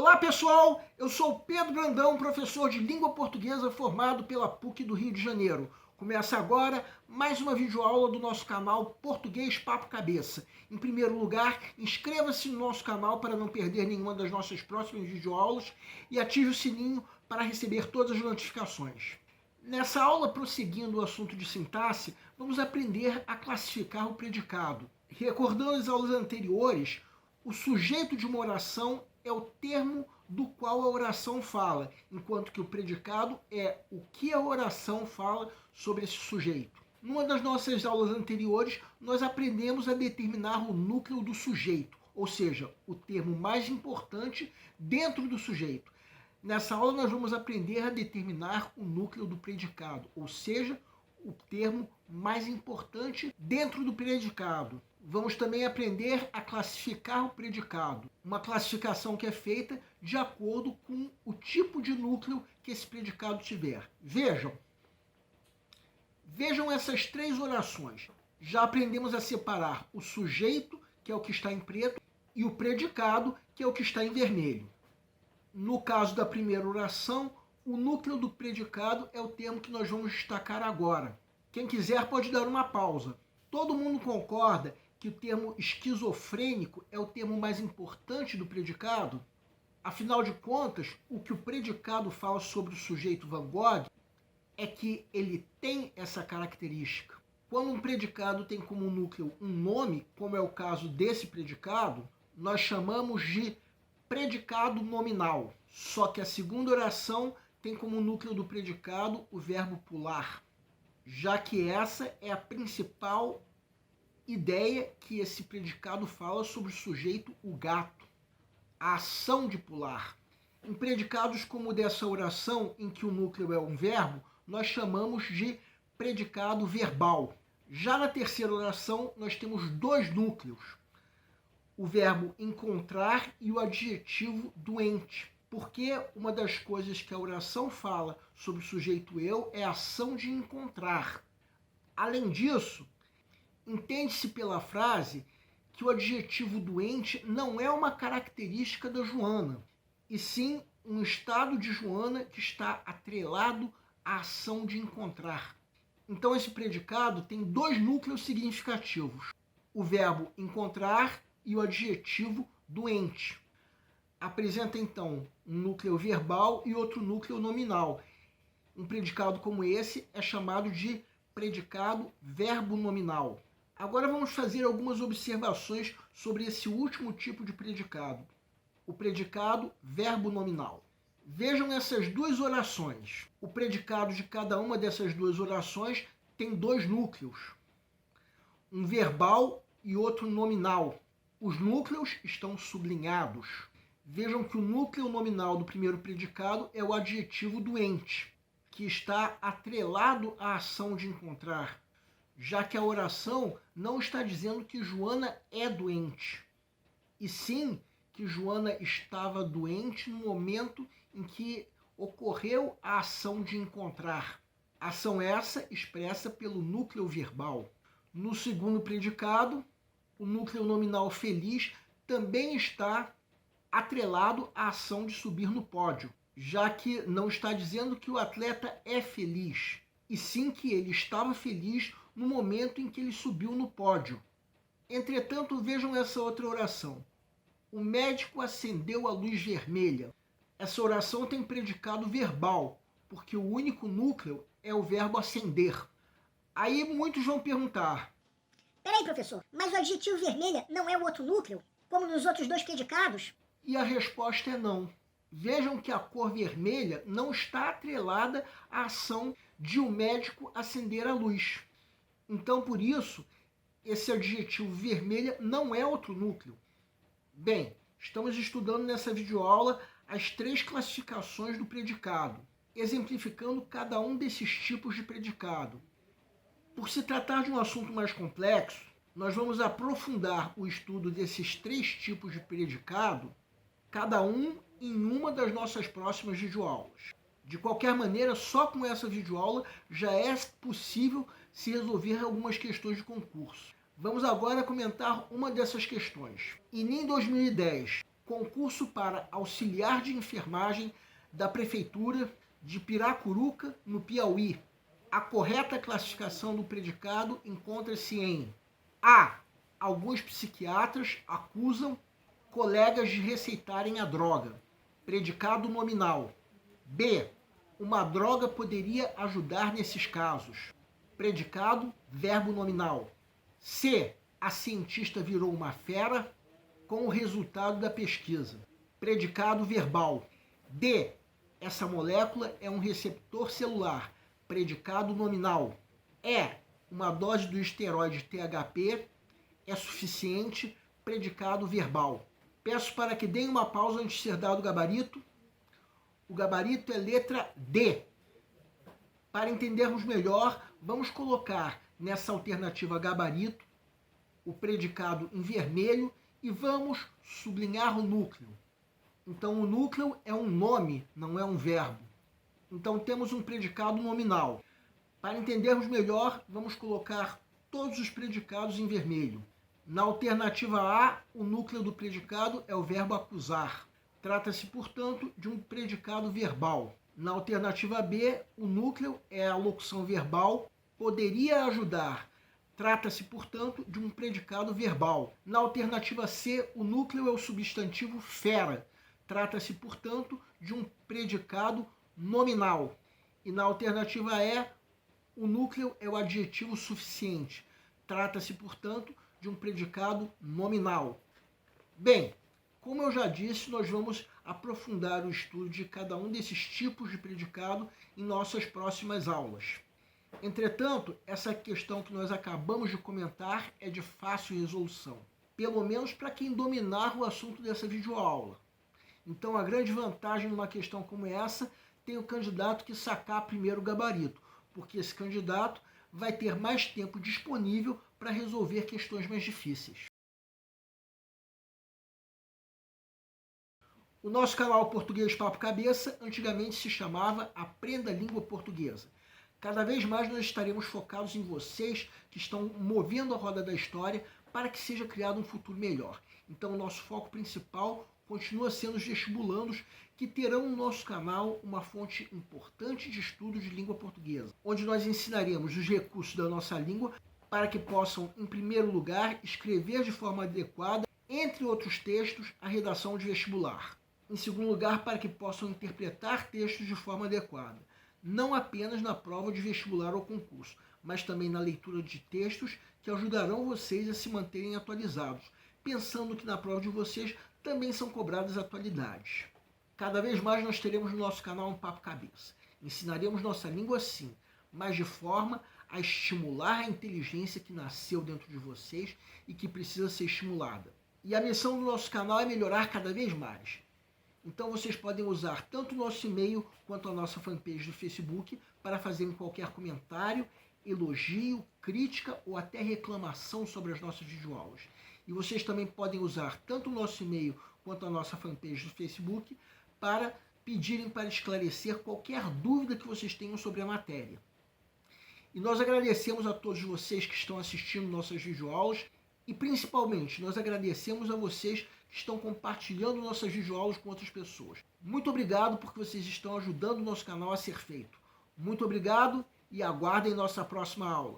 Olá pessoal, eu sou Pedro Brandão, professor de língua portuguesa formado pela PUC do Rio de Janeiro. Começa agora mais uma videoaula do nosso canal Português Papo Cabeça. Em primeiro lugar, inscreva-se no nosso canal para não perder nenhuma das nossas próximas videoaulas e ative o sininho para receber todas as notificações. Nessa aula, prosseguindo o assunto de sintaxe, vamos aprender a classificar o predicado. Recordando as aulas anteriores, o sujeito de uma oração é o termo do qual a oração fala, enquanto que o predicado é o que a oração fala sobre esse sujeito. Numa das nossas aulas anteriores, nós aprendemos a determinar o núcleo do sujeito, ou seja, o termo mais importante dentro do sujeito. Nessa aula nós vamos aprender a determinar o núcleo do predicado, ou seja, o termo mais importante dentro do predicado. Vamos também aprender a classificar o predicado, uma classificação que é feita de acordo com o tipo de núcleo que esse predicado tiver. Vejam essas três orações. Já aprendemos a separar o sujeito, que é o que está em preto, e o predicado, que é o que está em vermelho. No caso da primeira oração, o núcleo do predicado é o termo que nós vamos destacar agora. Quem quiser pode dar uma pausa. Todo mundo concorda que o termo esquizofrênico é o termo mais importante do predicado? Afinal de contas, o que o predicado fala sobre o sujeito Van Gogh é que ele tem essa característica. Quando um predicado tem como núcleo um nome, como é o caso desse predicado, nós chamamos de predicado nominal. Só que a segunda oração tem como núcleo do predicado o verbo pular, já que essa é a principal ideia que esse predicado fala sobre o sujeito, o gato, a ação de pular. Em predicados como o dessa oração, em que o núcleo é um verbo, nós chamamos de predicado verbal. Já na terceira oração, nós temos dois núcleos, o verbo encontrar e o adjetivo doente. Porque uma das coisas que a oração fala sobre o sujeito eu é a ação de encontrar. Além disso, entende-se pela frase que o adjetivo doente não é uma característica da Joana, e sim um estado de Joana que está atrelado à ação de encontrar. Então esse predicado tem dois núcleos significativos, o verbo encontrar e o adjetivo doente. Apresenta então um núcleo verbal e outro núcleo nominal. Um predicado como esse é chamado de predicado verbo nominal. Agora vamos fazer algumas observações sobre esse último tipo de predicado, o predicado verbo nominal. Vejam essas duas orações. O predicado de cada uma dessas duas orações tem dois núcleos, um verbal e outro nominal. Os núcleos estão sublinhados. Vejam que o núcleo nominal do primeiro predicado é o adjetivo doente, que está atrelado à ação de encontrar, já que a oração não está dizendo que Joana é doente, e sim que Joana estava doente no momento em que ocorreu a ação de encontrar. Ação essa expressa pelo núcleo verbal. No segundo predicado, o núcleo nominal feliz também está atrelado à ação de subir no pódio, já que não está dizendo que o atleta é feliz, e sim que ele estava feliz no momento em que ele subiu no pódio. Entretanto, vejam essa outra oração. O médico acendeu a luz vermelha. Essa oração tem predicado verbal, porque o único núcleo é o verbo acender. Aí muitos vão perguntar: peraí, professor, mas o adjetivo vermelha não é o outro núcleo, como nos outros dois predicados? E a resposta é não. Vejam que a cor vermelha não está atrelada à ação de o médico acender a luz. Então, por isso, esse adjetivo vermelha não é outro núcleo. Bem, estamos estudando nessa videoaula as três classificações do predicado, exemplificando cada um desses tipos de predicado. Por se tratar de um assunto mais complexo, nós vamos aprofundar o estudo desses três tipos de predicado, cada um em uma das nossas próximas videoaulas. De qualquer maneira, só com essa videoaula já é possível se resolver algumas questões de concurso. Vamos agora comentar uma dessas questões. Enem 2010. concurso para auxiliar de enfermagem da Prefeitura de Piracuruca, no Piauí. A correta classificação do predicado encontra-se em A. Alguns psiquiatras acusam colegas de receitarem a droga. Predicado nominal. B. Uma droga poderia ajudar nesses casos. Predicado, verbo nominal. C. A cientista virou uma fera com o resultado da pesquisa. Predicado verbal. D. Essa molécula é um receptor celular. Predicado nominal. E. Uma dose do esteroide THP é suficiente. Predicado verbal. Peço para que deem uma pausa antes de ser dado o gabarito. O gabarito é letra D. Para entendermos melhor, vamos colocar nessa alternativa gabarito o predicado em vermelho e vamos sublinhar o núcleo. Então, o núcleo é um nome, não é um verbo. Então, temos um predicado nominal. Para entendermos melhor, vamos colocar todos os predicados em vermelho. Na alternativa A, o núcleo do predicado é o verbo acusar. Trata-se, portanto, de um predicado verbal. Na alternativa B, o núcleo é a locução verbal poderia ajudar. Trata-se, portanto, de um predicado verbal. Na alternativa C, o núcleo é o substantivo fera. Trata-se, portanto, de um predicado nominal. E na alternativa E, o núcleo é o adjetivo suficiente. Trata-se, portanto, de um predicado nominal. Bem, como eu já disse, nós vamos aprofundar o estudo de cada um desses tipos de predicado em nossas próximas aulas. Entretanto, essa questão que nós acabamos de comentar é de fácil resolução, pelo menos para quem dominar o assunto dessa videoaula. Então, a grande vantagem numa questão como essa tem o candidato que sacar primeiro o gabarito, porque esse candidato vai ter mais tempo disponível para resolver questões mais difíceis. O nosso canal Português Papo Cabeça antigamente se chamava Aprenda a Língua Portuguesa. Cada vez mais nós estaremos focados em vocês que estão movendo a roda da história para que seja criado um futuro melhor. Então, o nosso foco principal continua sendo os vestibulandos, que terão no nosso canal uma fonte importante de estudo de língua portuguesa, onde nós ensinaremos os recursos da nossa língua para que possam, em primeiro lugar, escrever de forma adequada, entre outros textos, a redação de vestibular. Em segundo lugar, para que possam interpretar textos de forma adequada, não apenas na prova de vestibular ou concurso, mas também na leitura de textos que ajudarão vocês a se manterem atualizados, pensando que na prova de vocês também são cobradas atualidades. Cada vez mais nós teremos no nosso canal um Papo Cabeça. Ensinaremos nossa língua sim, mas de forma a estimular a inteligência que nasceu dentro de vocês e que precisa ser estimulada. E a missão do nosso canal é melhorar cada vez mais. Então vocês podem usar tanto o nosso e-mail quanto a nossa fanpage do Facebook para fazerem qualquer comentário, elogio, crítica ou até reclamação sobre as nossas videoaulas. E vocês também podem usar tanto o nosso e-mail quanto a nossa fanpage do Facebook para pedirem para esclarecer qualquer dúvida que vocês tenham sobre a matéria. E nós agradecemos a todos vocês que estão assistindo nossas videoaulas e principalmente nós agradecemos a vocês que estão compartilhando nossas videoaulas com outras pessoas. Muito obrigado porque vocês estão ajudando o nosso canal a ser feito. Muito obrigado e aguardem nossa próxima aula.